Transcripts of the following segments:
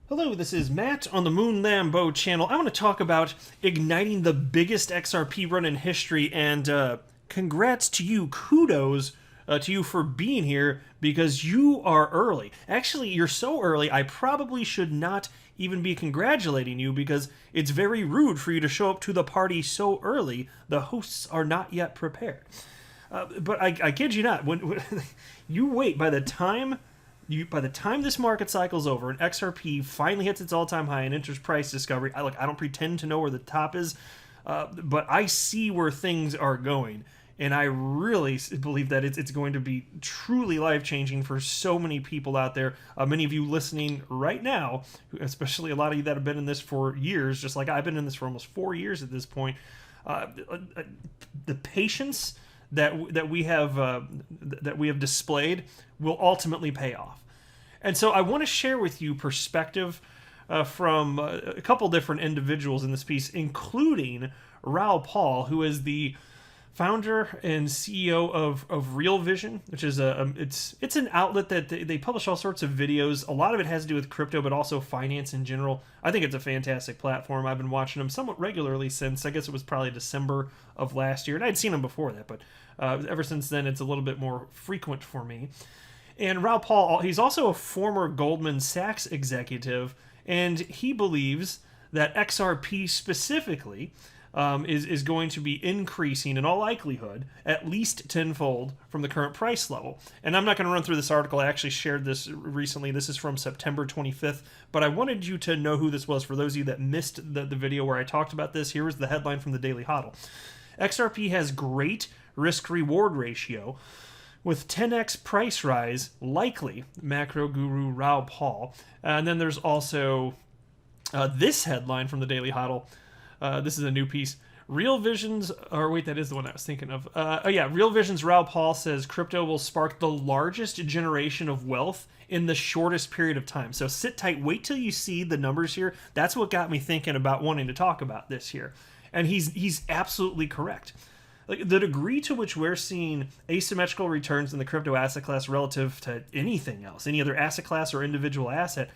Hello, this is Matt on the Moon Lambo channel. I want to talk about igniting the biggest XRP run in history, and congrats to you, kudos to you for being here because you are early. Actually, you're so early, I probably should not even be congratulating you because it's very rude for you to show up to the party so early. The hosts are not yet prepared. But I kid you not, when you wait, by the time this market cycle's over and XRP finally hits its all-time high and enters price discovery, I don't pretend to know where the top is, but I see where things are going, and I really believe that it's going to be truly life-changing for so many people out there. Many of you listening right now, especially a lot of you that have been in this for years, just like I've been in this for almost 4 years at this point. The patience that we have displayed will ultimately pay off. And so I want to share with you perspective from a couple different individuals in this piece, including Raoul, who is the founder and CEO of Real Vision, which is it's an outlet that they publish all sorts of videos. A lot of it has to do with crypto, but also finance in general. I think it's a fantastic platform. I've been watching them somewhat regularly since, I guess it was probably December of last year, and I'd seen them before that, but ever since then it's a little bit more frequent for me. And Raoul, he's also a former Goldman Sachs executive, and he believes that XRP specifically is going to be increasing in all likelihood at least tenfold from the current price level. And I'm not going to run through this article. I actually shared this recently. This is from September 25th, but I wanted you to know who this was. For those of you that missed the video where I talked about this, here is the headline from the Daily Hodl. XRP has great risk-reward ratio with 10x price rise likely, macro guru Raoul. And then there's also this headline from the Daily Hodl. This is a new piece. Real Visions, or wait, that is the one I was thinking of. Real Visions Raoul says crypto will spark the largest generation of wealth in the shortest period of time. So sit tight, wait till you see the numbers here. That's what got me thinking about wanting to talk about this here. And he's absolutely correct. Like, the degree to which we're seeing asymmetrical returns in the crypto asset class relative to anything else, any other asset class or individual asset,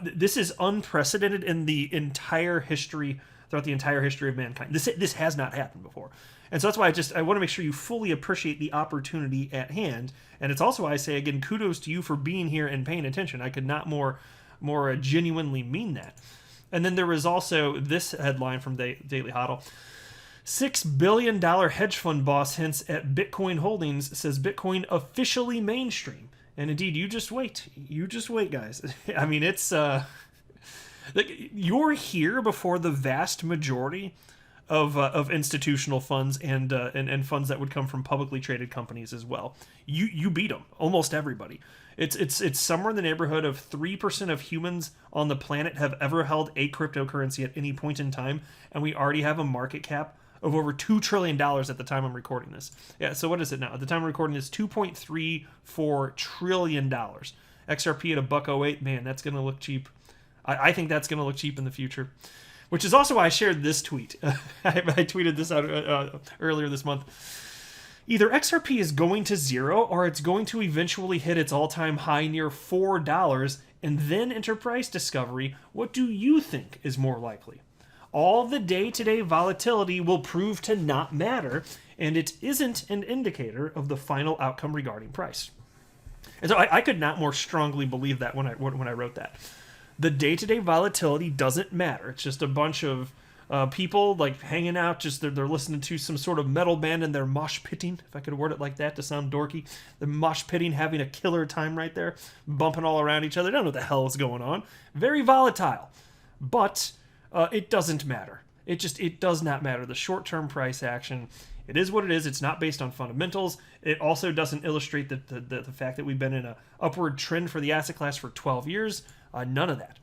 this is unprecedented in the entire history, throughout the entire history of mankind. This has not happened before. And so that's why I want to make sure you fully appreciate the opportunity at hand. And it's also why I say, again, kudos to you for being here and paying attention. I could not more genuinely mean that. And then there was also this headline from Daily Hodl. $6 billion hedge fund boss hints at Bitcoin holdings, says Bitcoin officially mainstream. And indeed, you just wait. You just wait, guys. I mean, it's you're here before the vast majority of institutional funds and funds that would come from publicly traded companies as well. You beat them, almost everybody. It's somewhere in the neighborhood of 3% of humans on the planet have ever held a cryptocurrency at any point in time, and we already have a market cap of over $2 trillion at the time I'm recording this. Yeah, so what is it now? At the time I'm recording this, $2.34 trillion. XRP at $1.08, man, that's going to look cheap. I think that's going to look cheap in the future. Which is also why I shared this tweet. I tweeted this out earlier this month. Either XRP is going to zero, or it's going to eventually hit its all-time high near $4, and then enter price discovery. What do you think is more likely? All the day-to-day volatility will prove to not matter, and it isn't an indicator of the final outcome regarding price. And so I could not more strongly believe that when I wrote that. The day-to-day volatility doesn't matter. It's just a bunch of people like hanging out, just they're listening to some sort of metal band and they're mosh pitting, if I could word it like that to sound dorky. They're mosh pitting, having a killer time right there, bumping all around each other. They don't know what the hell is going on. Very volatile. But it doesn't matter. It does not matter. The short-term price action, it is what it is. It's not based on fundamentals. It also doesn't illustrate the fact that we've been in an upward trend for the asset class for 12 years. None of that.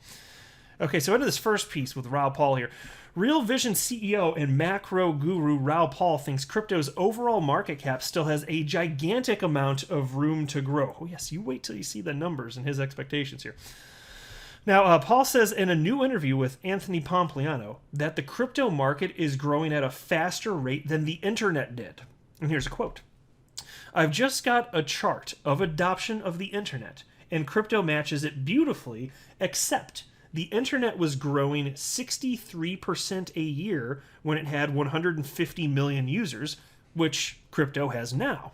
Okay, so into this first piece with Raoul here. Real Vision CEO and macro guru Raoul thinks crypto's overall market cap still has a gigantic amount of room to grow. Oh yes, you wait till you see the numbers and his expectations here. Now, Paul says in a new interview with Anthony Pompliano that the crypto market is growing at a faster rate than the internet did. And here's a quote. I've just got a chart of adoption of the internet, and crypto matches it beautifully, except the internet was growing 63% a year when it had 150 million users, which crypto has now.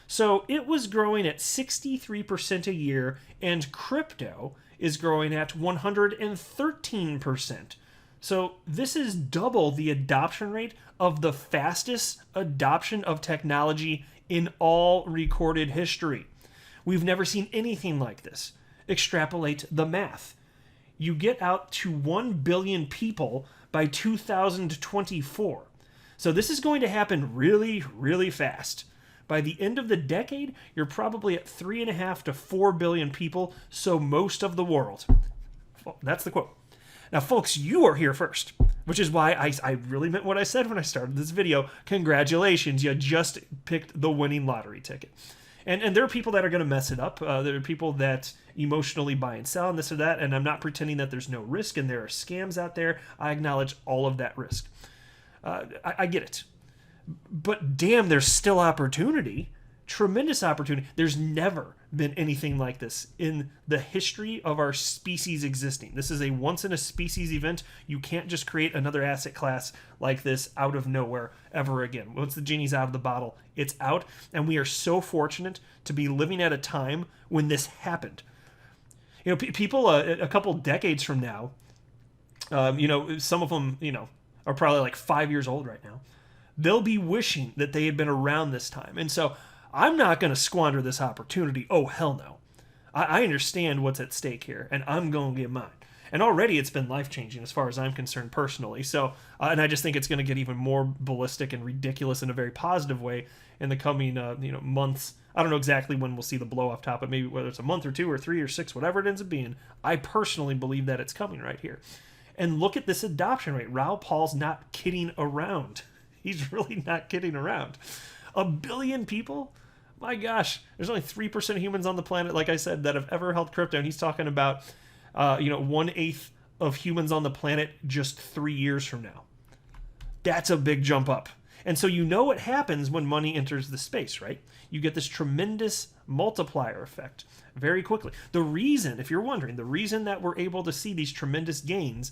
So it was growing at 63% a year, and crypto is growing at 113%. So this is double the adoption rate of the fastest adoption of technology in all recorded history. We've never seen anything like this. Extrapolate the math. You get out to 1 billion people by 2024. So this is going to happen really, really fast. By the end of the decade, you're probably at 3.5 to 4 billion people, so most of the world. Well, that's the quote. Now, folks, you are here first, which is why I really meant what I said when I started this video. Congratulations, you just picked the winning lottery ticket. And there are people that are going to mess it up. There are people that emotionally buy and sell and this or that, and I'm not pretending that there's no risk and there are scams out there. I acknowledge all of that risk. I get it. But damn, there's still opportunity. Tremendous opportunity. There's never been anything like this in the history of our species existing. This is a once-in-a-species event. You can't just create another asset class like this out of nowhere ever again. Once the genie's out of the bottle, it's out. And we are so fortunate to be living at a time when this happened. You know, people a couple decades from now, some of them, are probably like 5 years old right now. They'll be wishing that they had been around this time. And so I'm not going to squander this opportunity. Oh, hell no. I understand what's at stake here, and I'm going to get mine. And already it's been life-changing as far as I'm concerned personally. So, and I just think it's going to get even more ballistic and ridiculous in a very positive way in the coming months. I don't know exactly when we'll see the blow-off top, but maybe whether it's a month or 2 or 3 or 6, whatever it ends up being, I personally believe that it's coming right here. And look at this adoption rate. Raoul Pal's not kidding around. He's really not kidding around. 1 billion people? My gosh, there's only 3% of humans on the planet, like I said, that have ever held crypto. And he's talking about, 1/8 of humans on the planet just 3 years from now. That's a big jump up. And so what happens when money enters the space, right? You get this tremendous multiplier effect very quickly. The reason, if you're wondering, the reason that we're able to see these tremendous gains,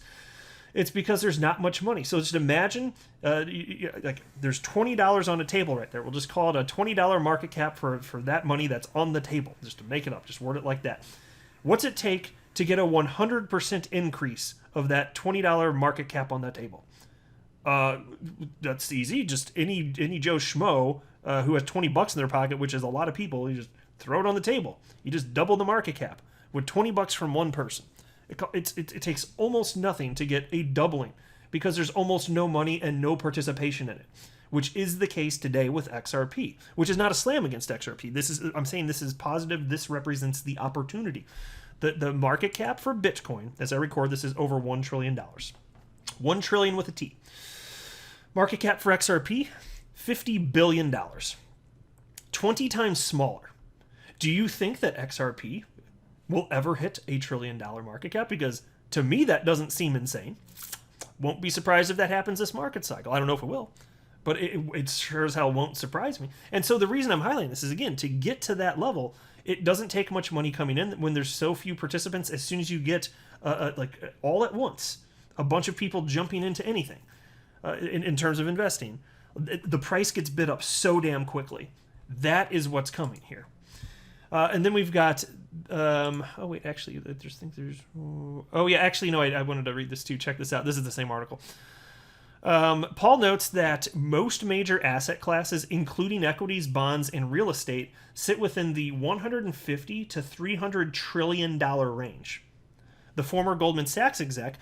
it's because there's not much money. So just imagine, there's $20 on a table right there. We'll just call it a $20 market cap for that money that's on the table, just to make it up, just word it like that. What's it take to get a 100% increase of that $20 market cap on that table? That's easy. Just any Joe Schmo who has $20 in their pocket, which is a lot of people, you just throw it on the table. You just double the market cap with $20 from one person. It takes almost nothing to get a doubling because there's almost no money and no participation in it, which is the case today with XRP, which is not a slam against XRP. I'm saying this is positive. This represents the opportunity. The market cap for Bitcoin, as I record this, is over $1 trillion. 1 trillion with a T. Market cap for XRP, $50 billion. 20 times smaller. Do you think that XRP will ever hit $1 trillion market cap? Because to me, that doesn't seem insane. Won't be surprised if that happens this market cycle. I don't know if it will, but it sure as hell won't surprise me. And so the reason I'm highlighting this is, again, to get to that level, it doesn't take much money coming in when there's so few participants. As soon as you get, all at once, a bunch of people jumping into anything in terms of investing, the price gets bid up so damn quickly. That is what's coming here. And then we've got, I wanted to read this too. Check this out. This is the same article. Paul notes that most major asset classes, including equities, bonds, and real estate, sit within the $150 to $300 trillion range. The former Goldman Sachs exec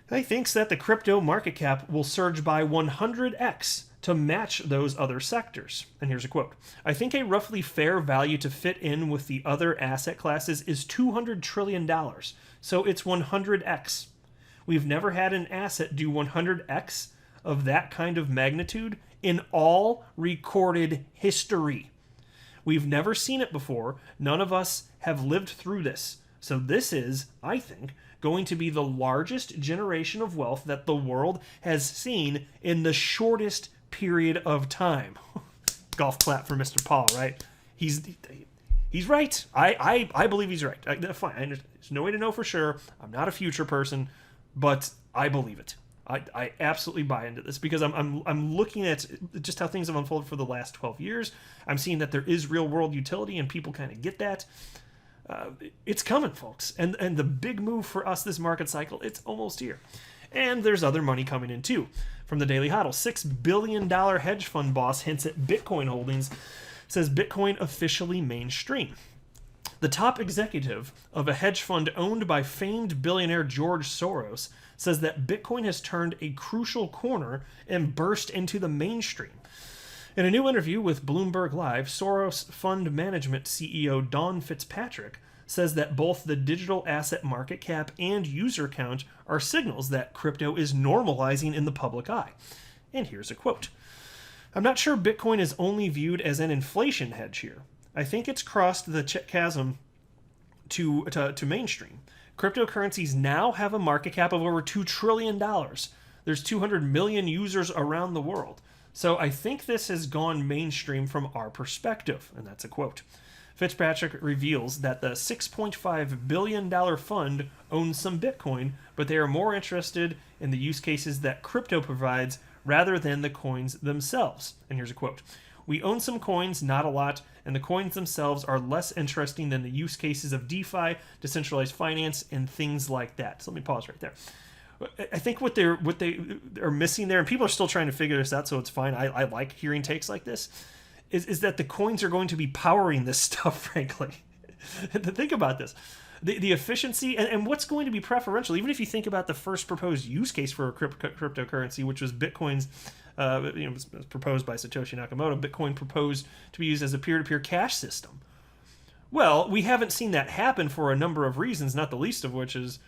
thinks that the crypto market cap will surge by 100x to match those other sectors. And here's a quote. I think a roughly fair value to fit in with the other asset classes is $200 trillion. So it's 100x. We've never had an asset do 100x of that kind of magnitude in all recorded history. We've never seen it before. None of us have lived through this. So this is, I think, going to be the largest generation of wealth that the world has seen in the shortest period of time. Golf clap for Mr. Paul, right? He's right. I believe he's right. Fine. There's no way to know for sure. I'm not a future person, but I believe it. I absolutely buy into this because I'm looking at just how things have unfolded for the last 12 years. I'm seeing that there is real world utility and people kind of get that. It's coming, folks. And the big move for us this market cycle, it's almost here. And there's other money coming in too. From the Daily Hodl, $6 billion hedge fund boss hints at Bitcoin holdings, says Bitcoin officially mainstream. The top executive of a hedge fund owned by famed billionaire George Soros says that Bitcoin has turned a crucial corner and burst into the mainstream. In a new interview with Bloomberg Live, Soros Fund Management CEO Dawn Fitzpatrick says that both the digital asset market cap and user count are signals that crypto is normalizing in the public eye. And here's a quote. "I'm not sure Bitcoin is only viewed as an inflation hedge here. I think it's crossed the chasm to mainstream. Cryptocurrencies now have a market cap of over $2 trillion. There's 200 million users around the world. So I think this has gone mainstream from our perspective." And that's a quote. Fitzpatrick reveals that the $6.5 billion fund owns some Bitcoin, but they are more interested in the use cases that crypto provides rather than the coins themselves. And here's a quote. "We own some coins, not a lot, and the coins themselves are less interesting than the use cases of DeFi, decentralized finance, and things like that." So let me pause right there. I think what they are missing there, and people are still trying to figure this out, so it's fine. I like hearing takes like this. Is that the coins are going to be powering this stuff, frankly. Think about this. The efficiency and what's going to be preferential, even if you think about the first proposed use case for a cryptocurrency, which was Bitcoin's, was proposed by Satoshi Nakamoto. Bitcoin proposed to be used as a peer-to-peer cash system. Well, we haven't seen that happen for a number of reasons, not the least of which is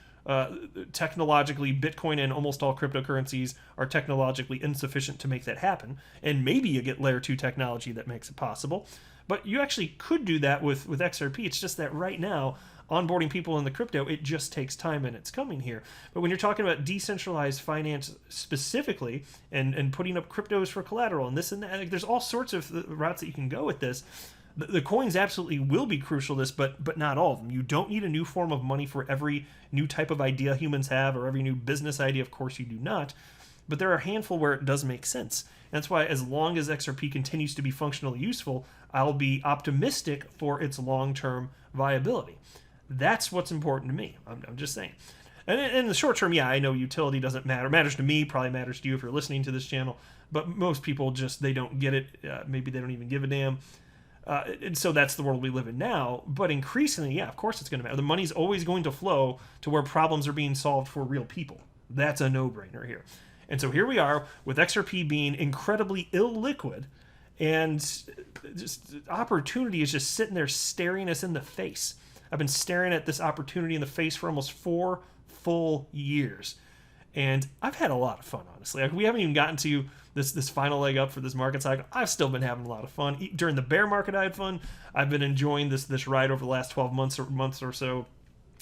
technologically, Bitcoin and almost all cryptocurrencies are technologically insufficient to make that happen. And maybe you get layer 2 technology that makes it possible. But you actually could do that with XRP. It's just that right now, onboarding people in the crypto, it just takes time and it's coming here. But when you're talking about decentralized finance specifically and putting up cryptos for collateral and this and that, like, there's all sorts of routes that you can go with this. The coins absolutely will be crucial to this, but not all of them. You don't need a new form of money for every new type of idea humans have or every new business idea. Of course you do not. But there are a handful where it does make sense. And that's why as long as XRP continues to be functionally useful, I'll be optimistic for its long-term viability. That's what's important to me. I'm just saying. And in the short term, yeah, I know utility doesn't matter. It matters to me, probably matters to you if you're listening to this channel. But most people just, they don't get it. Maybe they don't even give a damn. And so that's the world we live in now. But increasingly, yeah, of course it's going to matter. The money's always going to flow to where problems are being solved for real people. That's a no-brainer here. And so here we are with XRP being incredibly illiquid, and just opportunity is just sitting there staring us in the face. I've been staring at this opportunity in the face for almost 4 full years. And I've had a lot of fun, honestly. Like, we haven't even gotten to this final leg up for this market cycle. I've still been having a lot of fun. During the bear market, I had fun. I've been enjoying this ride over the last 12 months or so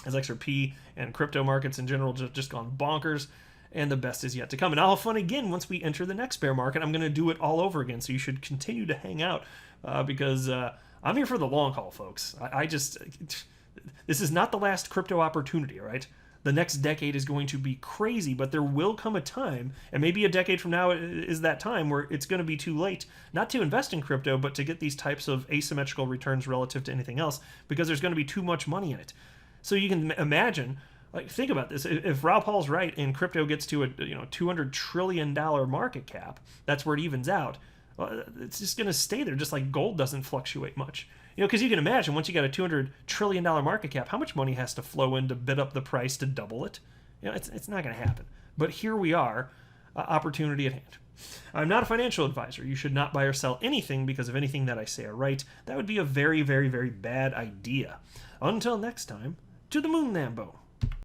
as XRP and crypto markets in general just gone bonkers. And the best is yet to come. And I'll have fun again once we enter the next bear market. I'm going to do it all over again. So you should continue to hang out because I'm here for the long haul, folks. This is not the last crypto opportunity, all right? The next decade is going to be crazy, but there will come a time, and maybe a decade from now is that time, where it's going to be too late, not to invest in crypto, but to get these types of asymmetrical returns relative to anything else, because there's going to be too much money in it. So you can imagine, like, think about this. If Raoul's right and crypto gets to a $200 trillion market cap, that's where it evens out. Well, it's just going to stay there, just like gold doesn't fluctuate much. Because you can imagine, once you got a $200 trillion market cap, how much money has to flow in to bid up the price to double it? It's not going to happen. But here we are, opportunity at hand. I'm not a financial advisor. You should not buy or sell anything because of anything that I say or write. That would be a very, very, very bad idea. Until next time, to the moon, Lambo.